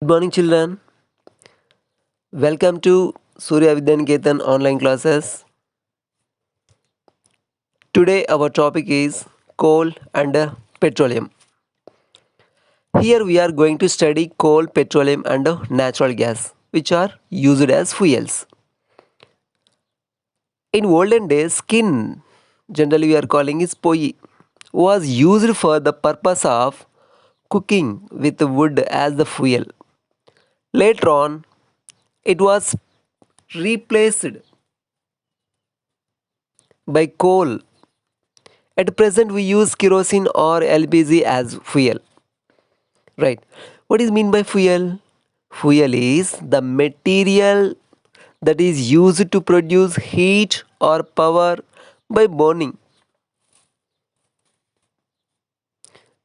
Good morning, children. Welcome to Surya Vidyaniketan online classes. Today, our topic is coal and petroleum. Here, we are going to study coal, petroleum, and natural gas, which are used as fuels. In olden days, skin, generally we are calling is poi, was used for the purpose of cooking with wood as the fuel. Later on, it was replaced by coal. At present, we use kerosene or LPG as fuel. Right. What is mean by fuel? Fuel is the material that is used to produce heat or power by burning.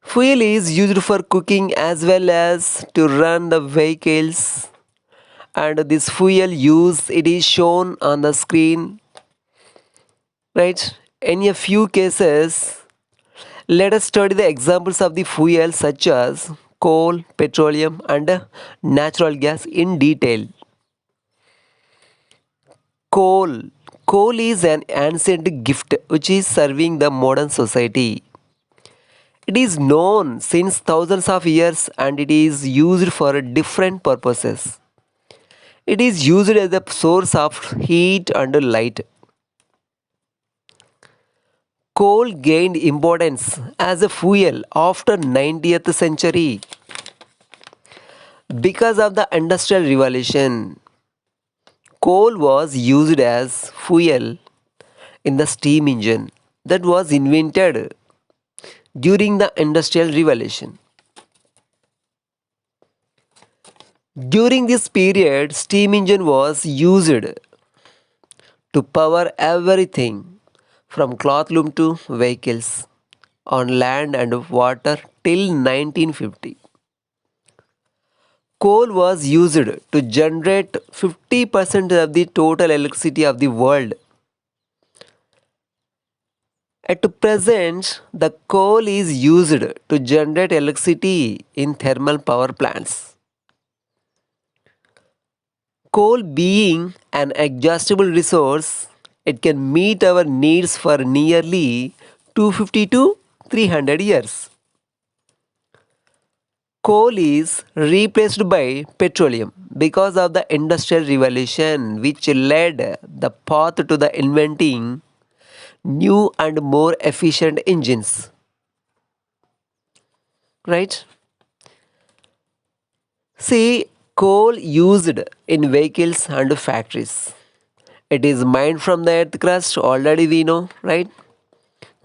Fuel is used for cooking as well as to run the vehicles, and this fuel use it is shown on the screen, right? In a few cases, let us study the examples of the fuels such as coal, petroleum, and natural gas in detail. Coal. Coal is an ancient gift which is serving the modern society. It is known since thousands of years and it is used for different purposes. It is used as a source of heat and light. Coal gained importance as a fuel after 90th century because of the industrial revolution. Coal was used as fuel in the steam engine that was invented during the industrial revolution. During this period, steam engine was used to power everything from cloth loom to vehicles on land and water till 1950. Coal was used to generate 50% of the total electricity of the world. At present, the coal is used to generate electricity in thermal power plants. Coal being an exhaustible resource, it can meet our needs for nearly 250 to 300 years. Coal is replaced by petroleum because of the industrial revolution which led the path to the inventing new and more efficient engines. Right? See, coal used in vehicles and factories. It is mined from the earth crust, already we know, right?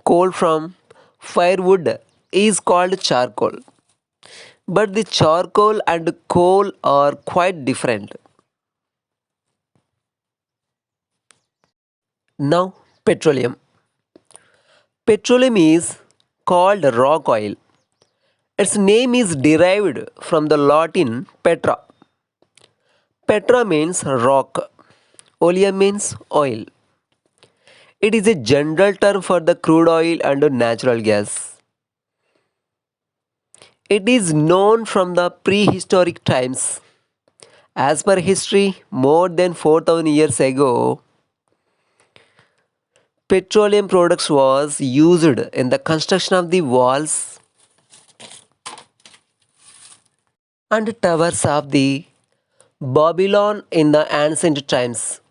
Coal from firewood is called charcoal. But the charcoal and coal are quite different. Now, petroleum. Petroleum is called rock oil. Its name is derived from the Latin petra. Petra means rock, oleum means oil. It is a general term for the crude oil and natural gas. It is known from the prehistoric times. As per history, more than 4000 years ago, petroleum products was used in the construction of the walls and towers of the Babylon in the ancient times.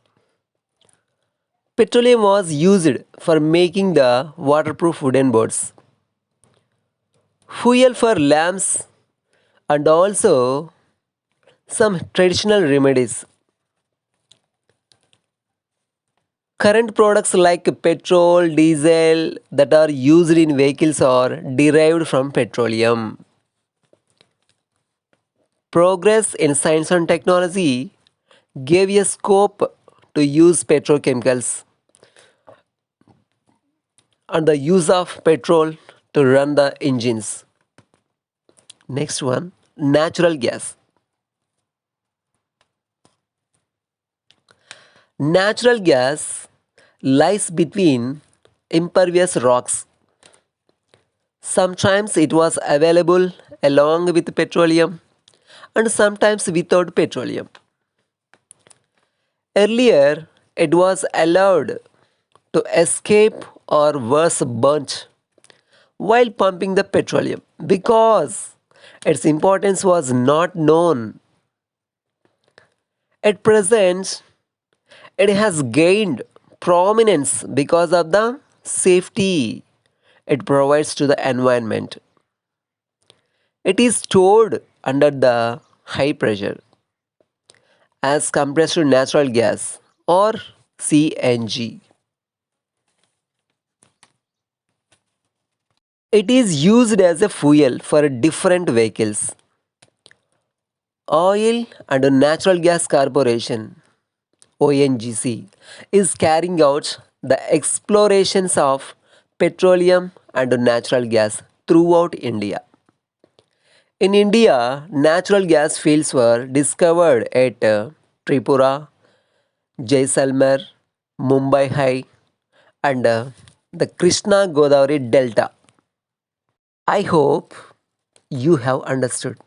Petroleum was used for making the waterproof wooden boats, fuel for lamps, and also some traditional remedies. Current products like petrol, diesel that are used in vehicles are derived from petroleum. Progress in science and technology gave a scope to use petrochemicals and the use of petrol to run the engines. Next one, natural gas. Natural gas lies between impervious rocks. Sometimes it was available along with petroleum, and sometimes without petroleum. Earlier, it was allowed to escape or worse burnt while pumping the petroleum because its importance was not known. At present, it has gained prominence because of the safety it provides to the environment. It is stored under the high pressure as compressed to natural gas or CNG. It is used as a fuel for different vehicles. Oil and Natural Gas Corporation ONGC is carrying out the explorations of petroleum and natural gas throughout India. In India, natural gas fields were discovered at Tripura, Jaisalmer, Mumbai High, and the Krishna Godavari Delta. I hope you have understood.